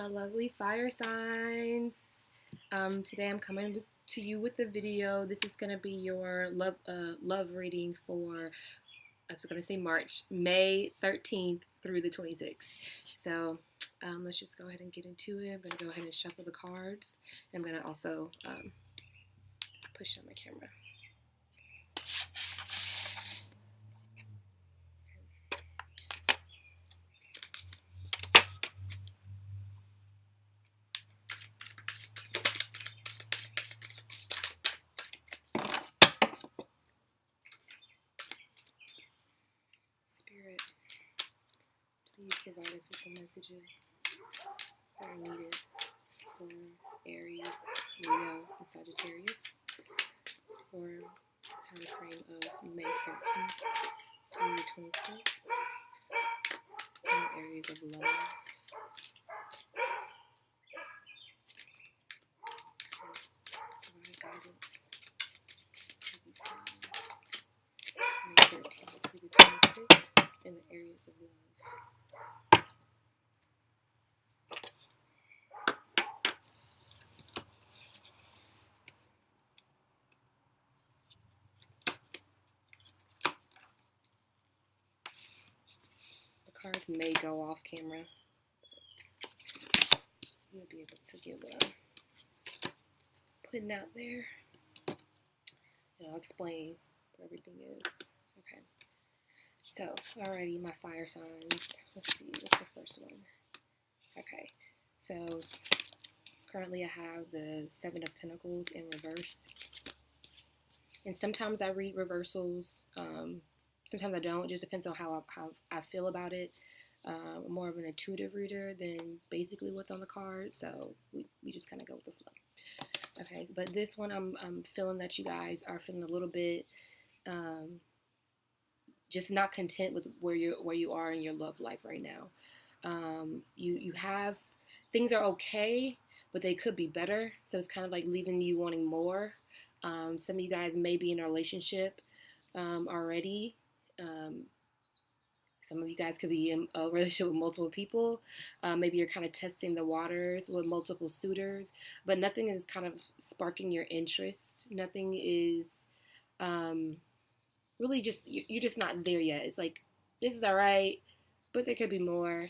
my lovely fire signs. Today I'm coming to you with a video. This is gonna be your love reading for I was gonna say May 13th through the 26th. So let's just go ahead and get into it. I'm gonna go ahead and shuffle the cards. I'm gonna also push on my camera. Spirit, please provide us with the messages that are needed for Aries, Leo, and Sagittarius for the time frame of May 13th through the 26th in the areas of love. Provide guidance to these signs. May 13th through the 26th in the areas of love. Cards may go off camera. You'll be able to get what I'm putting out there. And I'll explain where everything is. Okay. So, alrighty, my fire signs. Let's see, what's the first one? Okay. So, currently I have the Seven of Pentacles in reverse. And sometimes I read reversals. Sometimes I don't. It just depends on how I feel about it. I'm more of an intuitive reader than basically what's on the card. So we just kind of go with the flow. Okay, but this one I'm feeling that you guys are feeling a little bit just not content with where you are in your love life right now. You have things are okay, but they could be better. So it's kind of like leaving you wanting more. Some of you guys may be in a relationship already. Some of you guys could be in a relationship with multiple people. Maybe you're kind of testing the waters with multiple suitors, but nothing is kind of sparking your interest. Nothing is really just, you're just not there yet. It's like, this is all right, but there could be more.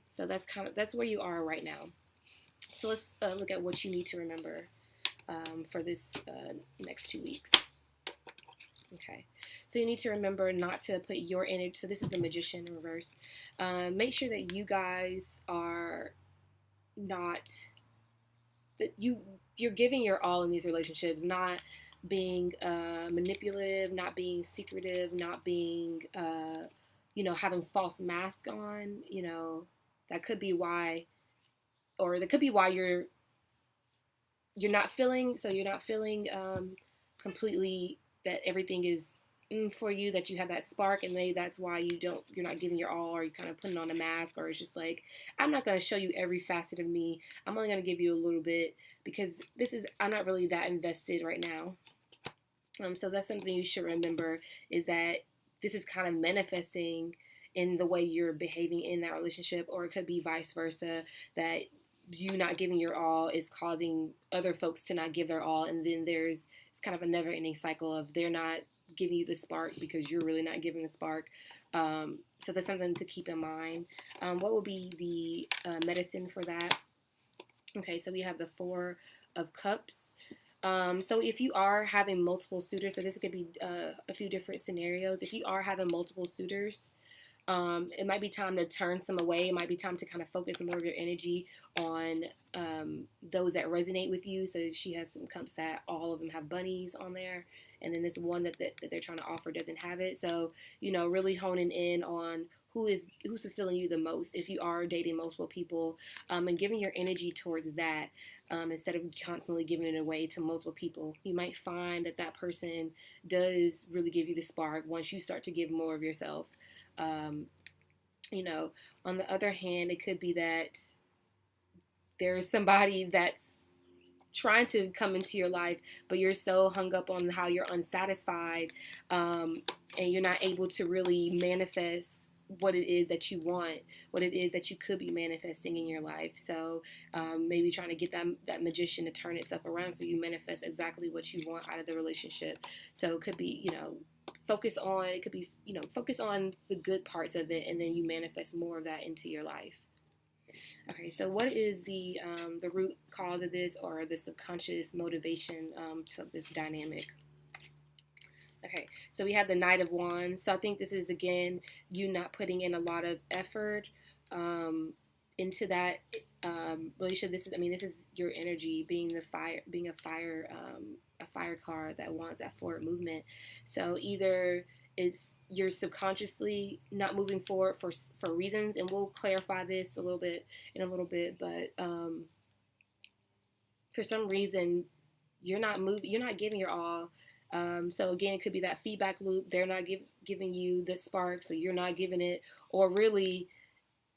So that's where you are right now. So let's look at what you need to remember for this next 2 weeks. Okay, so you need to remember not to put your energy. So this is the Magician in reverse. Make sure that you guys are not, that you're giving your all in these relationships, not being manipulative, not being secretive, not being having false masks on. That could be why, or that could be why you're not feeling. So you're not feeling completely that everything is for you, that you have that spark, and maybe that's why you're not giving your all, or you're kind of putting on a mask, or it's just like, I'm not going to show you every facet of me. I'm only going to give you a little bit because I'm not really that invested right now. So that's something you should remember, is that this is kind of manifesting in the way you're behaving in that relationship, or it could be vice versa, that you not giving your all is causing other folks to not give their all, and then it's kind of a never-ending cycle of they're not giving you the spark because you're really not giving the spark. So that's something to keep in mind. What would be the medicine for that? Okay, so we have the Four of Cups. So if you are having multiple suitors, so this could be a few different scenarios. If you are having multiple suitors, it might be time to turn some away. It might be time to kind of focus more of your energy on those that resonate with you. So she has some cups that all of them have bunnies on there, and then this one that they're trying to offer doesn't have it. So really honing in on who's fulfilling you the most if you are dating multiple people, and giving your energy towards that, instead of constantly giving it away to multiple people. You might find that person does really give you the spark once you start to give more of yourself. On the other hand, it could be that there's somebody that's trying to come into your life, but you're so hung up on how you're unsatisfied, and you're not able to really manifest what it is that you want, what it is that you could be manifesting in your life. So maybe trying to get that magician to turn itself around so you manifest exactly what you want out of the relationship. So it could be, focus on the good parts of it, and then you manifest more of that into your life. Okay, so what is the root cause of this, or the subconscious motivation to this dynamic? Okay, so we have the Knight of Wands. So I think this is, again, you not putting in a lot of effort into that relationship. This is your energy being a fire card that wants that forward movement. So either it's you're subconsciously not moving forward for reasons, and we'll clarify this a little bit in a little bit, but for some reason you're not giving your all. So again, it could be that feedback loop. They're not giving you the spark, so you're not giving it, or really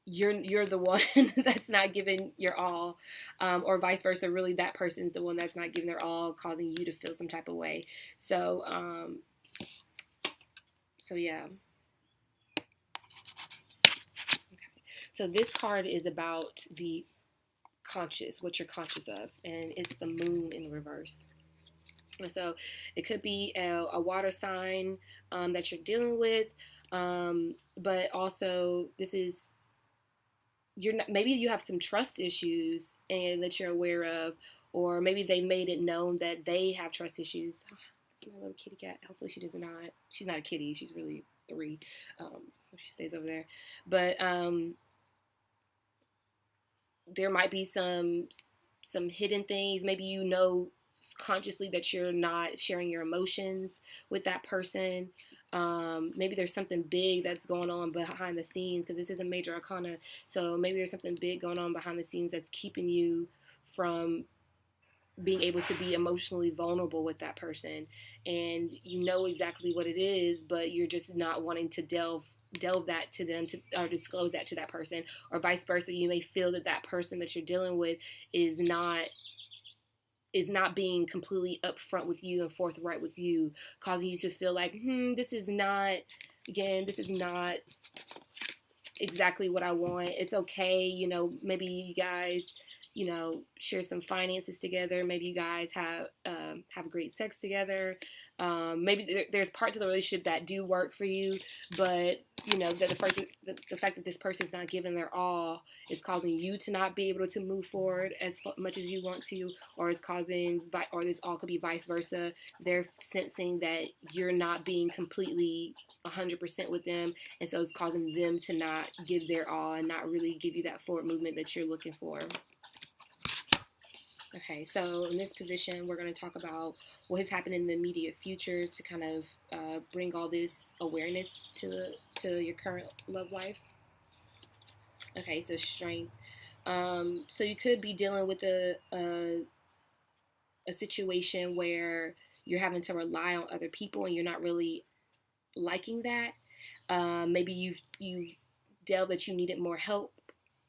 you're the one that's not giving your all, or vice versa. Really, that person's the one that's not giving their all, causing you to feel some type of way. So, yeah. Okay. So this card is about the conscious, what you're conscious of, and it's the Moon in reverse. And so it could be a water sign that you're dealing with, but also this is maybe you have some trust issues and that you're aware of, or maybe they made it known that they have trust issues. Oh, that's my little kitty cat. Hopefully she's not a kitty. She's really 3. She stays over there. But there might be some hidden things. Maybe consciously that you're not sharing your emotions with that person. Maybe there's something big that's going on behind the scenes, because this is a major arcana. So maybe there's something big going on behind the scenes that's keeping you from being able to be emotionally vulnerable with that person, and you know exactly what it is, but you're just not wanting to delve that to them, or disclose that to that person, or vice versa. You may feel that person that you're dealing with is not being completely upfront with you and forthright with you, causing you to feel like, this is not exactly what I want. It's okay, maybe you guys, share some finances together. Maybe you guys have great sex together. Maybe there's parts of the relationship that do work for you, but the fact that this person's not giving their all is causing you to not be able to move forward as much as you want to, or is causing, or this all could be vice versa. They're sensing that you're not being completely 100% with them, and so it's causing them to not give their all and not really give you that forward movement that you're looking for. Okay, so in this position, we're going to talk about what has happened in the immediate future to kind of bring all this awareness to your current love life. Okay, so strength. So you could be dealing with a situation where you're having to rely on other people and you're not really liking that. Maybe you've delved that you needed more help.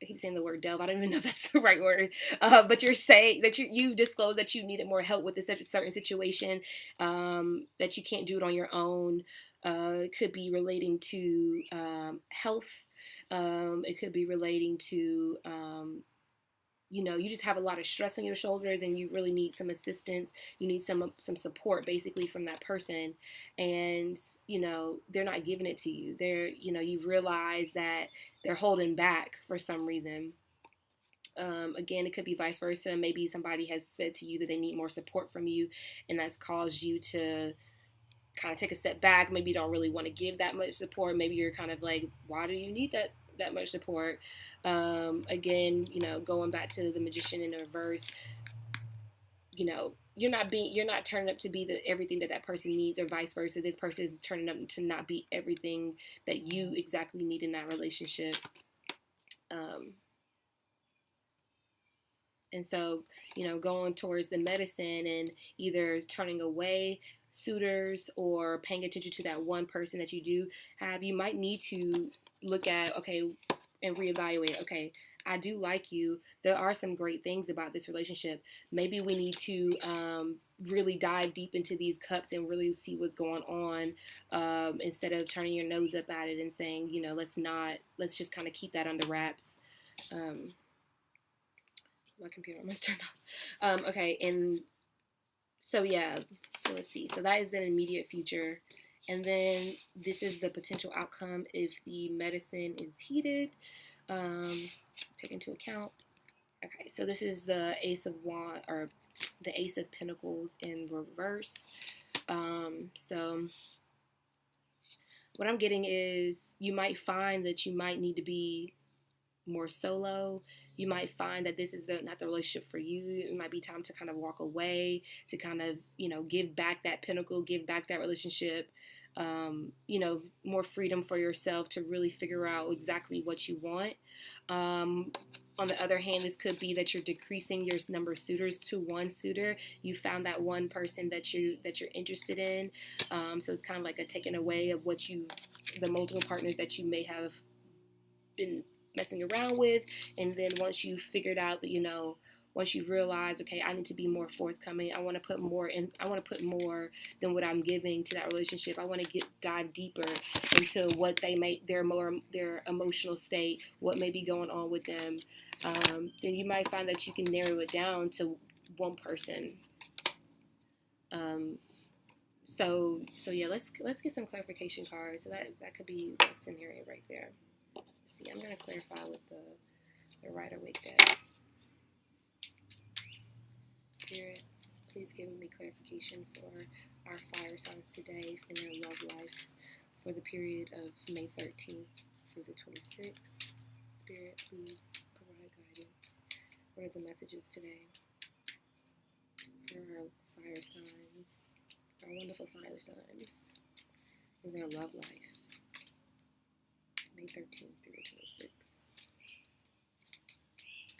I keep saying the word delve. I don't even know if that's the right word. But you're saying that you've disclosed that you needed more help with this certain situation, that you can't do it on your own. It could be relating to health. It could be relating to, you just have a lot of stress on your shoulders and you really need some assistance. You need some support basically from that person, and they're not giving it to you. You've realized that they're holding back for some reason. Again, it could be vice versa. Maybe somebody has said to you that they need more support from you, and that's caused you to kind of take a step back. Maybe you don't really want to give that much support. Maybe you're kind of like, why do you need that much support? Again, going back to the Magician in reverse, you're not turning up to be everything that person needs, or vice versa. This person is turning up to not be everything that you exactly need in that relationship. And so, going towards the medicine and either turning away suitors or paying attention to that one person that you do have, you might need to look at, okay, and reevaluate, okay, I do like you. There are some great things about this relationship. Maybe we need to really dive deep into these cups and really see what's going on, instead of turning your nose up at it and saying, let's just kind of keep that under wraps. My computer almost turned off. Okay, and so yeah, so let's see. So that is the immediate future. And then this is the potential outcome if the medicine is heated. Take into account. Okay, so this is the Ace of Wands, or the Ace of Pentacles in reverse. So what I'm getting is you might find that you might need to be more solo. You might find that this is not the relationship for you. It might be time to kind of walk away, to kind of, give back that pinnacle, give back that relationship, more freedom for yourself to really figure out exactly what you want. On the other hand, this could be that you're decreasing your number of suitors to one suitor. You found that one person that you're interested in. So it's kind of like a taking away of the multiple partners that you may have been messing around with. And then once you've figured out that, once you realize, okay, I need to be more forthcoming. I want to put more than what I'm giving to that relationship. I want to dive deeper into what their emotional state, what may be going on with them. Then you might find that you can narrow it down to one person. So yeah, let's get some clarification cards. So that could be a scenario right there. Let's see, I'm going to clarify with the Rider-Waite deck. Spirit, please give me clarification for our fire signs today in their love life for the period of May 13th through the 26th. Spirit, please provide guidance. What are the messages today for our fire signs, our wonderful fire signs in their love life, May 13th through the 26th?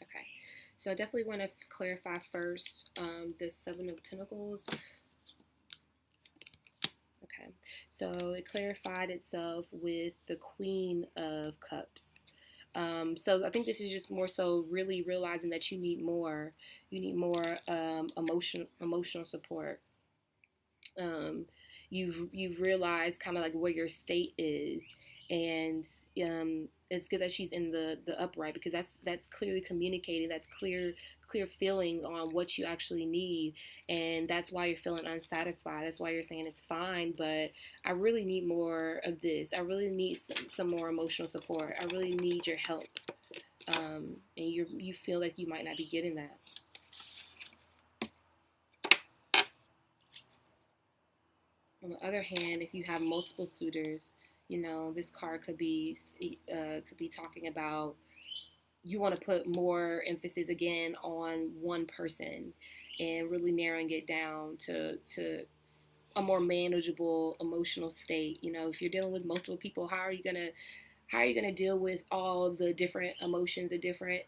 Okay. So I definitely want to clarify first the Seven of Pentacles. Okay, so it clarified itself with the Queen of Cups. So I think this is just more so really realizing that you need more. You need more emotional support. You've realized kind of like where your state is, and it's good that she's in the upright, because that's clearly communicating, that's clear feeling on what you actually need, and that's why you're feeling unsatisfied. That's why you're saying it's fine, but I really need more of this. I really need some more emotional support. I really need your help, and you feel like you might not be getting that. On the other hand, if you have multiple suitors, this card could be talking about you want to put more emphasis again on one person and really narrowing it down to a more manageable emotional state. If you're dealing with multiple people, how are you gonna deal with all the different emotions, the different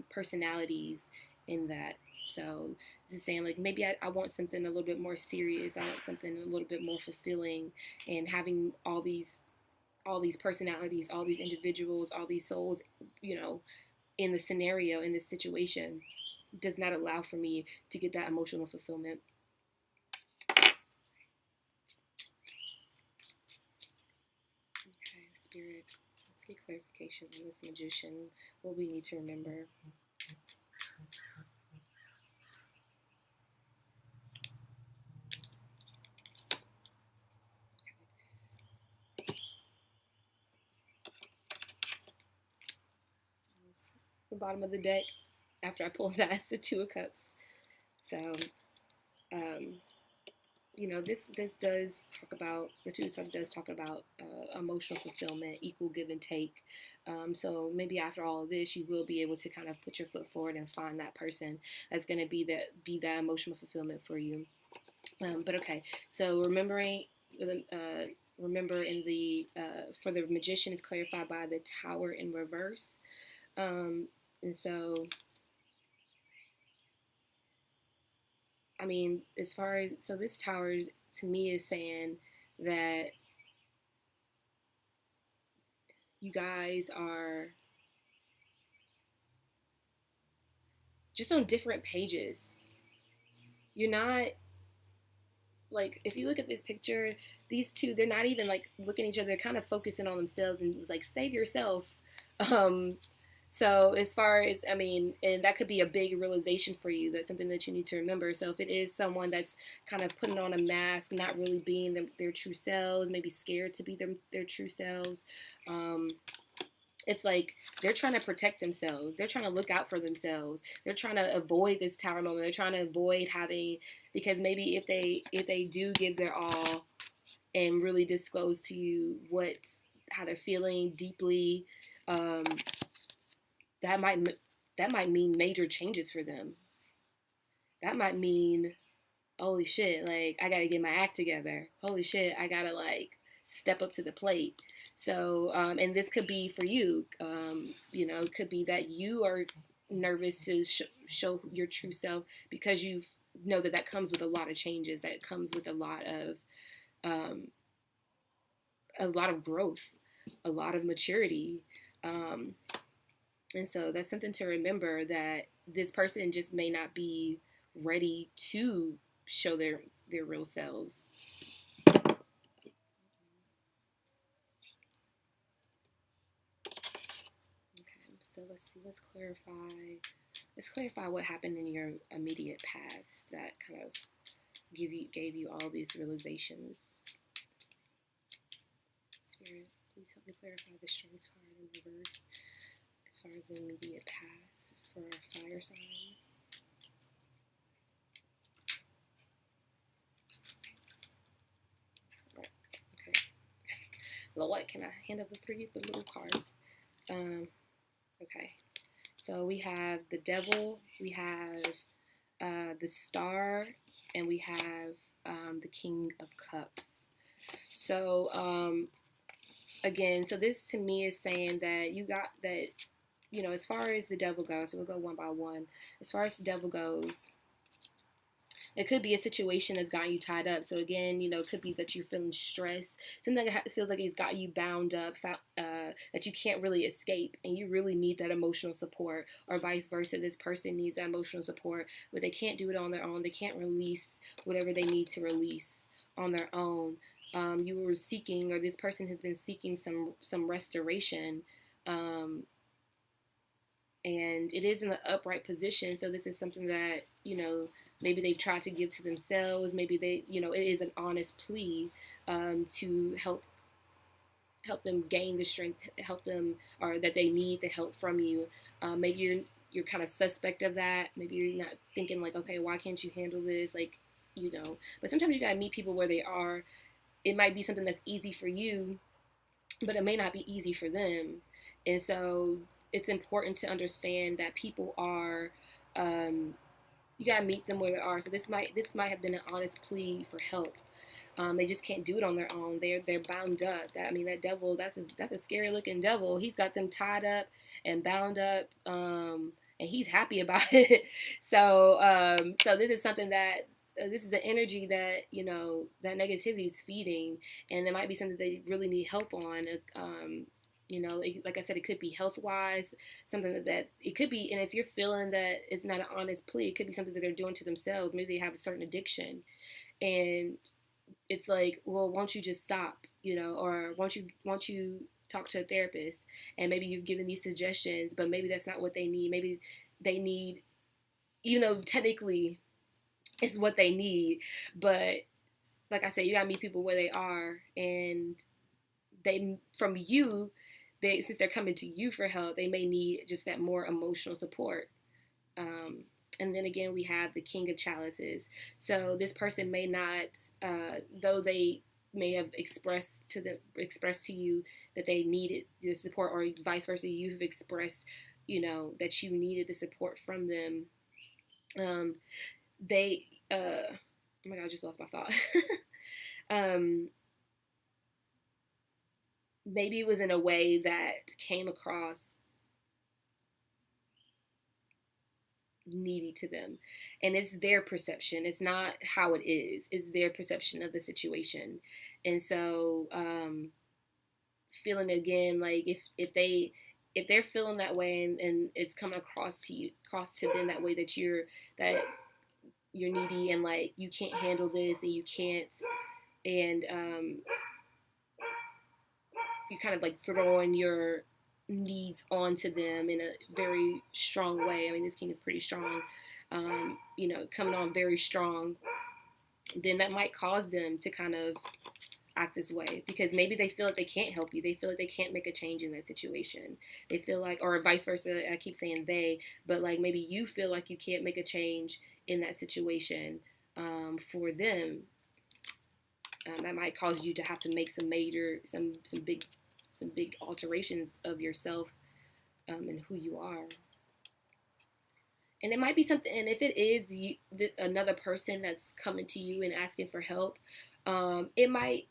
personalities in that? So just saying, like, maybe I want something a little bit more serious. I want something a little bit more fulfilling, and having all these personalities, all these individuals, all these souls, in the scenario, in this situation, does not allow for me to get that emotional fulfillment. Okay, Spirit, let's get clarification on this Magician, what we need to remember. The bottom of the deck, after I pulled that, it's the Two of Cups. So, this does talk about, the Two of Cups does talk about emotional fulfillment, equal give and take. So maybe after all of this, you will be able to kind of put your foot forward and find that person that's going to be that emotional fulfillment for you. But okay, so remember in the for the Magician is clarified by the Tower in reverse. And so, I mean, so this Tower to me is saying that you guys are just on different pages. you're not like, if you look at this picture, these two, they're not even like looking at each other. They're kind of focusing on themselves, and it's like, save yourself. Um, so as far as, I mean, and that could be a big realization for you. That's something that you need to remember. So if it is someone that's kind of putting on a mask, not really being their true selves, maybe scared to be their true selves, um, it's like they're trying to protect themselves. They're trying to look out for themselves. They're trying to avoid this tower moment. They're trying to avoid having, because maybe if they do give their all and really disclose to you what, how they're feeling deeply, um, that might mean major changes for them. That might mean, holy shit, like, I gotta get my act together. Holy shit, I gotta like step up to the plate. So, and this could be for you. It could be that you are nervous to show your true self because you know that comes with a lot of changes. That comes with um, a lot of growth, a lot of maturity. Um, and so that's something to remember, that this person just may not be ready to show their real selves. Okay, so let's see. Let's clarify what happened in your immediate past that kind of gave you all these realizations. Spirit, please help me clarify the strength card in reverse as far as the immediate past for our fire signs. Right. Okay. Lord, can I handle the little cards? Okay. So we have the Devil, we have the Star, and we have the King of Cups. So again, so this to me is saying that you got that, as far as the Devil goes, so we'll go one by one. As far as the Devil goes, it could be a situation that's got you tied up. So again, it could be that you're feeling stress, something that feels like it's got you bound up, that you can't really escape, and you really need that emotional support, or vice versa. This person needs that emotional support, but they can't do it on their own. They can't release whatever they need to release on their own. You were seeking, or this person has been seeking some restoration. And it is in the upright position. So this is something that, maybe they've tried to give to themselves. Maybe it is an honest plea to help them gain the strength, help them, or that they need the help from you. Maybe you're kind of suspect of that. Maybe you're not thinking like, okay, why can't you handle this? Like, but sometimes you gotta meet people where they are. It might be something that's easy for you, but it may not be easy for them. And so it's important to understand that people are, you gotta meet them where they are. So this might have been an honest plea for help. They just can't do it on their own. They're bound up. That devil. That's a scary looking devil. He's got them tied up and bound up, and he's happy about it. So this is something that. This is an energy that that negativity is feeding, and there might be something they really need help on. Like I said, it could be health wise, something that it could be. And if you're feeling that it's not an honest plea, it could be something that they're doing to themselves. Maybe they have a certain addiction, and it's like, well, won't you just stop, or won't you talk to a therapist? And maybe you've given these suggestions, but maybe that's not what they need. Maybe they need, even though technically it's what they need, but like I said, you gotta meet people where they are, and from you, since they're coming to you for help, they may need just that more emotional support. And then again, we have the King of Chalices. So this person may not, though they may have expressed to you that they needed the support, or vice versa, you've expressed, that you needed the support from them. They, oh my God, I just lost my thought. um, Maybe it was in a way that came across needy to them, and it's their perception. It's not how it is. It's their perception of the situation. And so feeling again, like if they're feeling that way, and it's coming across to them that way, that you're needy and like you can't handle this and you can't, and you're kind of like throwing your needs onto them in a very strong way. I mean, this king is pretty strong, coming on very strong. Then that might cause them to kind of act this way because maybe they feel like they can't help you. They feel like they can't make a change in that situation. They feel like, or vice versa. I keep saying they, but like maybe you feel like you can't make a change in that situation for them. That might cause you to have to make some major, some big alterations of yourself and who you are. And it might be something, and if it is another person that's coming to you and asking for help, it might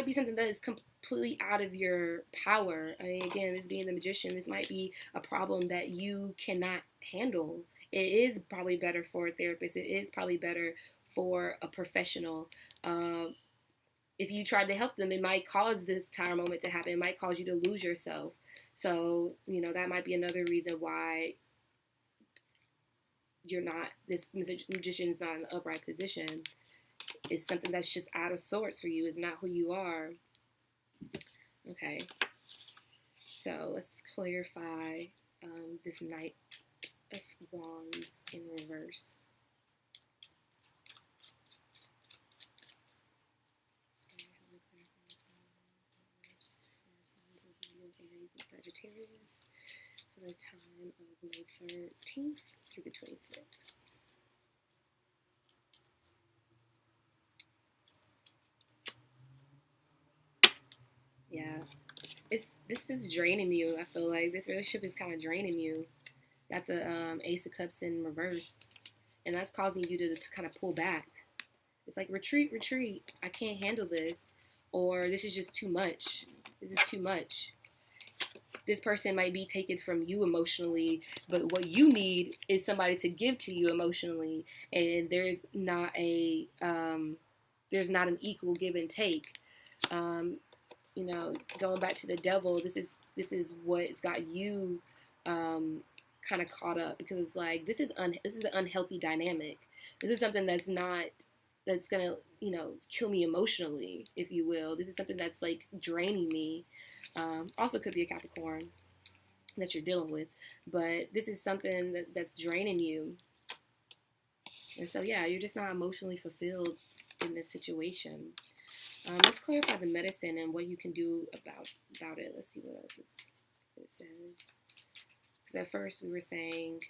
be something that is completely out of your power. I mean, again, this being the magician, this might be a problem that you cannot handle. It is probably better for a therapist. It is probably better for a professional. If you tried to help them, it might cause this tower moment to happen. It might cause you to lose yourself. So, that might be another reason why this magician's not in an upright position. It's something that's just out of sorts for you. It's not who you are. Okay. So let's clarify this Knight of Wands in reverse. Aries and Sagittarius for the time of May 13th through the 26th. Yeah, this is draining you. I feel like this relationship is kind of draining you. Got the Ace of Cups in reverse, and that's causing you to kind of pull back. It's like retreat. I can't handle this, or this is just too much. This is too much. This person might be taken from you emotionally, but what you need is somebody to give to you emotionally, and there's not an equal give and take. Going back to the devil, this is what's got you kind of caught up, because it's like this is an unhealthy dynamic. This is something that's gonna kill me emotionally, if you will. This is something that's like draining me. Also could be a Capricorn that you're dealing with, but this is something that's draining you. And so yeah, you're just not emotionally fulfilled in this situation. Let's clarify the medicine and what you can do about it. Let's see what else it says. Because at first we were saying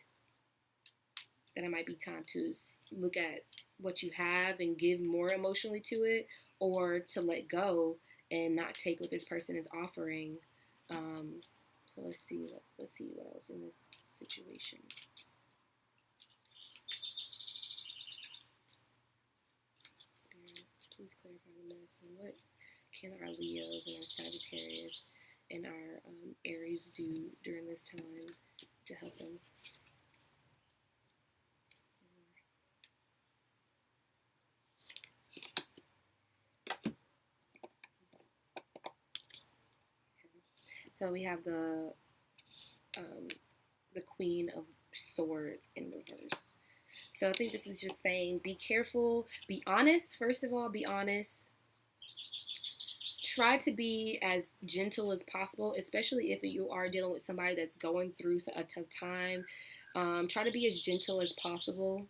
that it might be time to look at what you have and give more emotionally to it, or to let go and not take what this person is offering. So let's see what else in this situation. Spirit, please clarify the medicine. What can our Leos and our Sagittarius and our Aries do during this time to help them? So we have the Queen of Swords in reverse. So I think this is just saying, be careful, be honest. First of all, be honest. Try to be as gentle as possible, especially if you are dealing with somebody that's going through a tough time. Try to be as gentle as possible.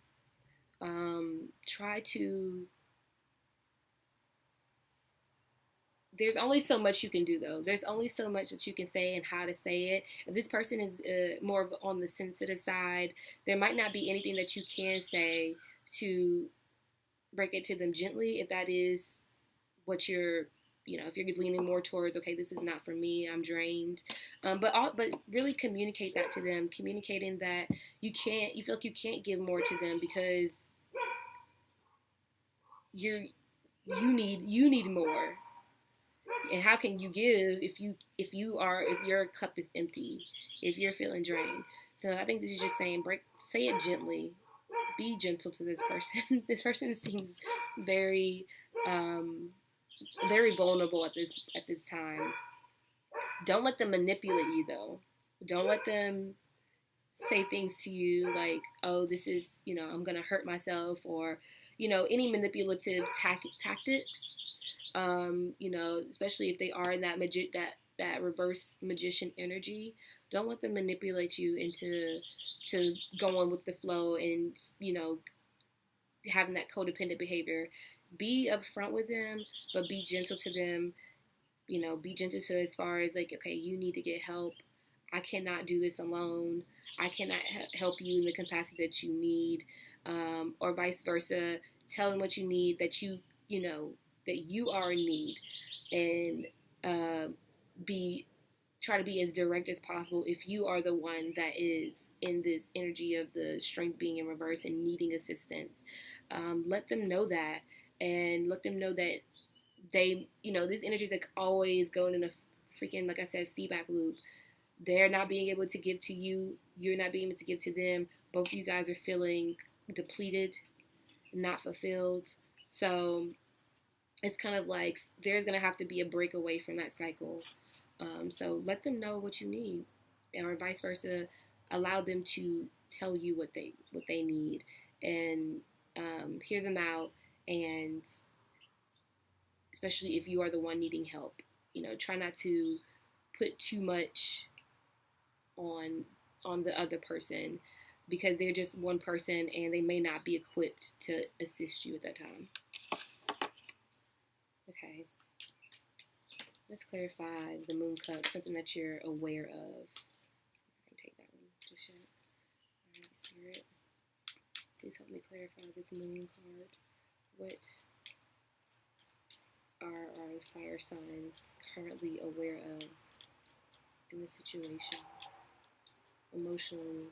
There's only so much you can do, though. There's only so much that you can say and how to say it. If this person is more on the sensitive side, there might not be anything that you can say to break it to them gently. If that is what if you're leaning more towards, okay, this is not for me, I'm drained. But really communicate that to them, communicating that you feel like you can't give more to them because you need more. And how can you give if your cup is empty, if you're feeling drained? So I think this is just saying, say it gently, be gentle to this person. This person seems very, very vulnerable at this time. Don't let them manipulate you, though. Don't let them say things to you like, oh, this is, I'm going to hurt myself, or, any manipulative tactics, especially if they are in that reverse magician energy. Don't let them manipulate you into to going with the flow and, having that codependent behavior. Be upfront with them, but be gentle to them. Be gentle to as far as like, okay, you need to get help. I cannot do this alone. I cannot help you in the capacity that you need, or vice versa. Tell them what you need, that that you are in need, and try to be as direct as possible if you are the one that is in this energy of the strength being in reverse and needing assistance. Let them know that, and let them know that this energy is like always going in a freaking, like I said, feedback loop. They're not being able to give to you. You're not being able to give to them. Both of you guys are feeling depleted, not fulfilled. So it's kind of like there's going to have to be a break away from that cycle. So let them know what you need, or vice versa. Allow them to tell you what they need, and hear them out. And especially if you are the one needing help, try not to put too much on the other person, because they're just one person and they may not be equipped to assist you at that time. Okay. Let's clarify the moon cup, something that you're aware of. I can take that one just yet. All right, Spirit, please help me clarify this moon card. What are our fire signs currently aware of in the situation? Emotionally.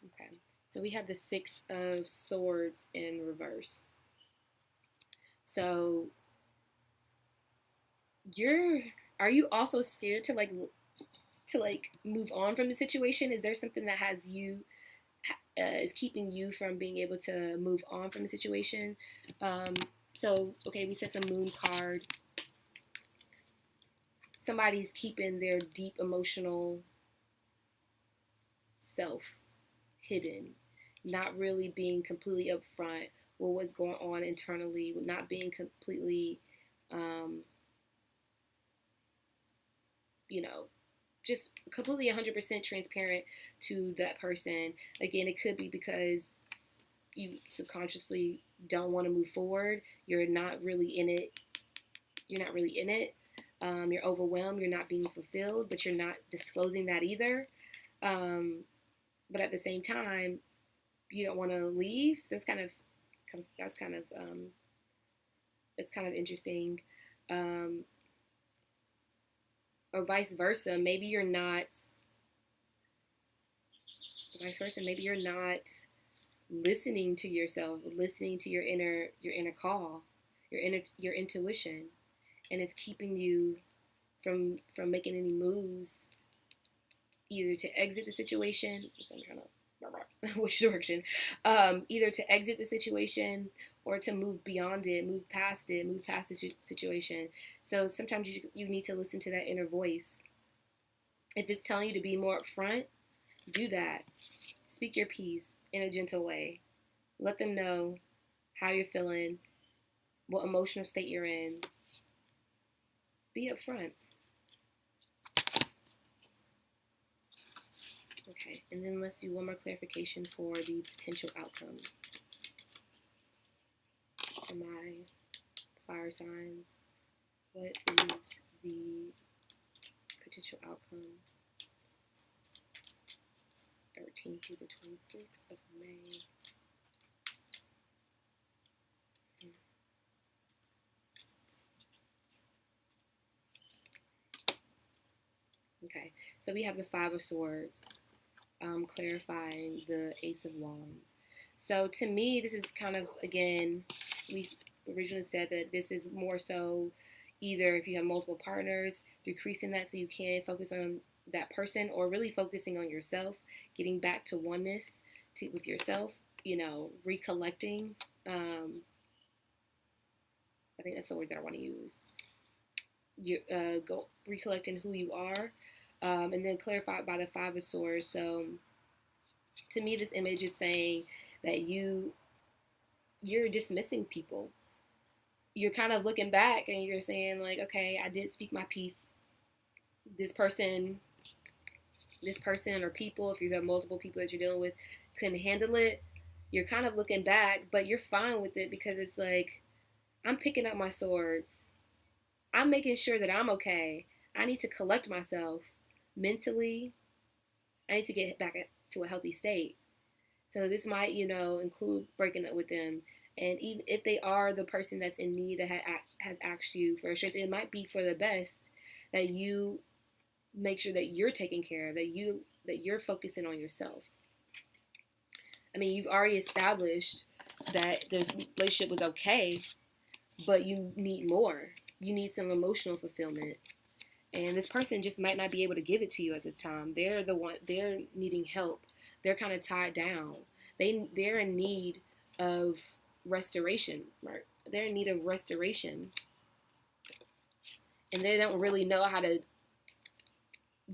Okay. So we have the Six of Swords in reverse. So are you also scared to move on from the situation? Is there something that has you is keeping you from being able to move on from the situation? So okay, we set the Moon card. Somebody's keeping their deep emotional self hidden, not really being completely upfront with what's going on internally, not being completely, just completely 100% transparent to that person. Again, it could be because you subconsciously don't want to move forward. You're not really in it. You're overwhelmed. You're not being fulfilled, but you're not disclosing that either. But at the same time, you don't want to leave. So it's kind of interesting. Or vice versa. Maybe you're not listening to yourself, listening to your inner call, your intuition, and it's keeping you from making any moves, either to exit the situation. So I'm trying to which direction? Either to exit the situation or to move beyond it, move past the situation. So sometimes you need to listen to that inner voice. If it's telling you to be more upfront, do that. Speak your piece in a gentle way. Let them know how you're feeling, what emotional state you're in. Be upfront. Okay, and then let's do one more clarification for the potential outcome for my fire signs. What is the potential outcome 13th through the 26th of May? Okay, so we have the Five of Swords, clarifying the Ace of Wands. So to me, this is kind of, again, we originally said that this is more so either if you have multiple partners, decreasing that so you can focus on that person, or really focusing on yourself, getting back to oneness with yourself, recollecting I think that's the word that I want to use. You go recollecting who you are, and then clarified by the Five of Swords. So to me, this image is saying that you're dismissing people. You're kind of looking back and you're saying like, okay, I did speak my piece. This person or people, if you have multiple people that you're dealing with, couldn't handle it. You're kind of looking back, but you're fine with it because it's like, I'm picking up my swords. I'm making sure that I'm okay. I need to collect myself mentally. I need to get back to a healthy state. So this might, include breaking up with them. And even if they are the person that's in need that has asked you for a strength, it might be for the best that you make sure that you're taken care of, that you're focusing on yourself. I mean, you've already established that this relationship was okay, but you need more. You need some emotional fulfillment. And this person just might not be able to give it to you at this time. They're needing help. They're kind of tied down. They're in need of restoration, right? They're in need of restoration. And they don't really know how to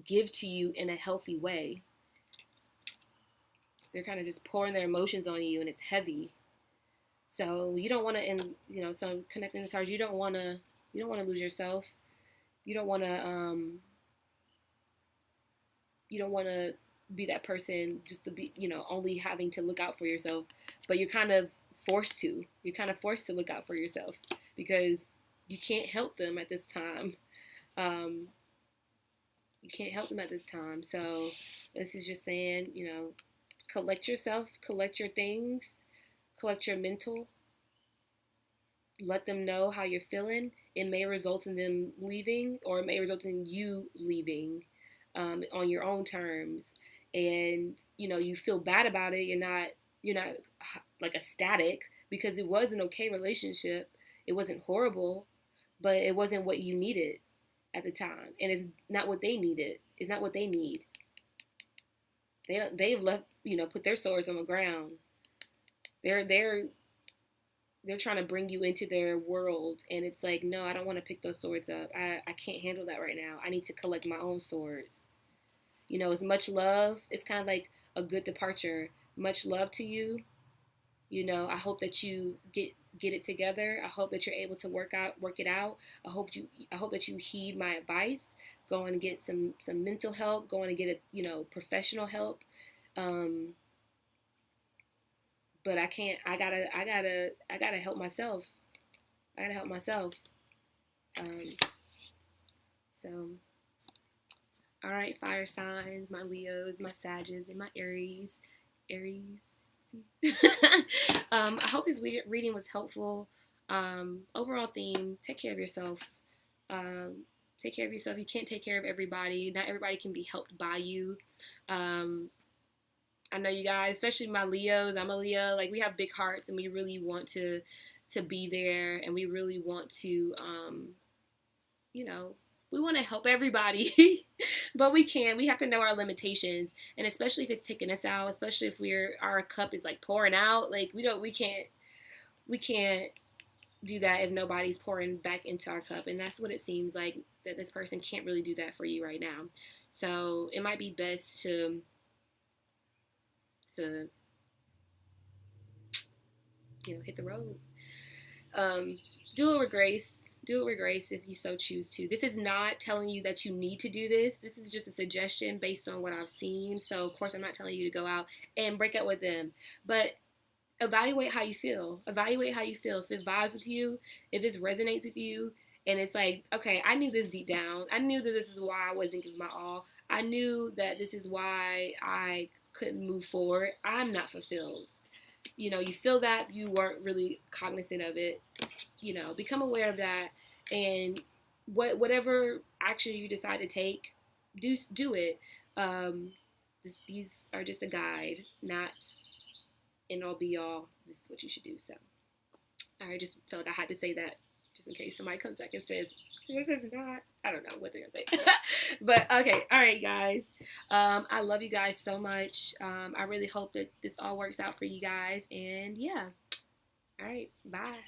give to you in a healthy way. They're kind of just pouring their emotions on you and it's heavy. So you don't want to, so connecting the cards, you don't want to lose yourself. You don't want to be that person just to be, only having to look out for yourself, but you're kind of forced to. You're kind of forced to look out for yourself because you can't help them at this time. You can't help them at this time. So this is just saying, collect yourself, collect your things, collect your mental. Let them know how you're feeling. It may result in them leaving, or it may result in you leaving on your own terms. And you feel bad about it. You're not like ecstatic because it was an okay relationship. It wasn't horrible, but it wasn't what you needed at the time, and it's not what they needed. It's not what they need. They've left, put their swords on the ground. They're trying to bring you into their world, and it's like, no, I don't want to pick those swords up. I can't handle that right now. I need to collect my own swords. As much love. It's kind of like a good departure. Much love to you. I hope that you get it together. I hope that you're able to work it out. I hope that you heed my advice. Go and get some mental help. Go and get professional help. But I can't. I gotta help myself. I gotta help myself. So, all right, fire signs, my Leos, my Sagittarius, and my Aries. I hope this reading was helpful. Overall theme: take care of yourself. Take care of yourself. You can't take care of everybody. Not everybody can be helped by you. I know you guys, especially my Leos. I'm a Leo. Like, we have big hearts, and we really want to be there, and we really want to, we want to help everybody, but we can't. We have to know our limitations, and especially if it's taking us out, especially if our cup is like pouring out. Like, we can't do that if nobody's pouring back into our cup, and that's what it seems like, that this person can't really do that for you right now. So it might be best to hit the road. Do it with grace. Do it with grace if you so choose to. This is not telling you that you need to do this. This is just a suggestion based on what I've seen. So, of course, I'm not telling you to go out and break up with them. But evaluate how you feel. Evaluate how you feel. If it vibes with you, if this resonates with you, and it's like, okay, I knew this deep down. I knew that this is why I wasn't giving my all. I knew that this is why I couldn't move forward. I'm not fulfilled. You feel that you weren't really cognizant of it. Become aware of that, and whatever actions you decide to take, do it. These are just a guide, not end all be all. This is what you should do. So I just felt like I had to say that, just in case somebody comes back and says, this is not, I don't know what they're going to say. But, okay, all right, guys. I love you guys so much. I really hope that this all works out for you guys. And, yeah. All right, bye.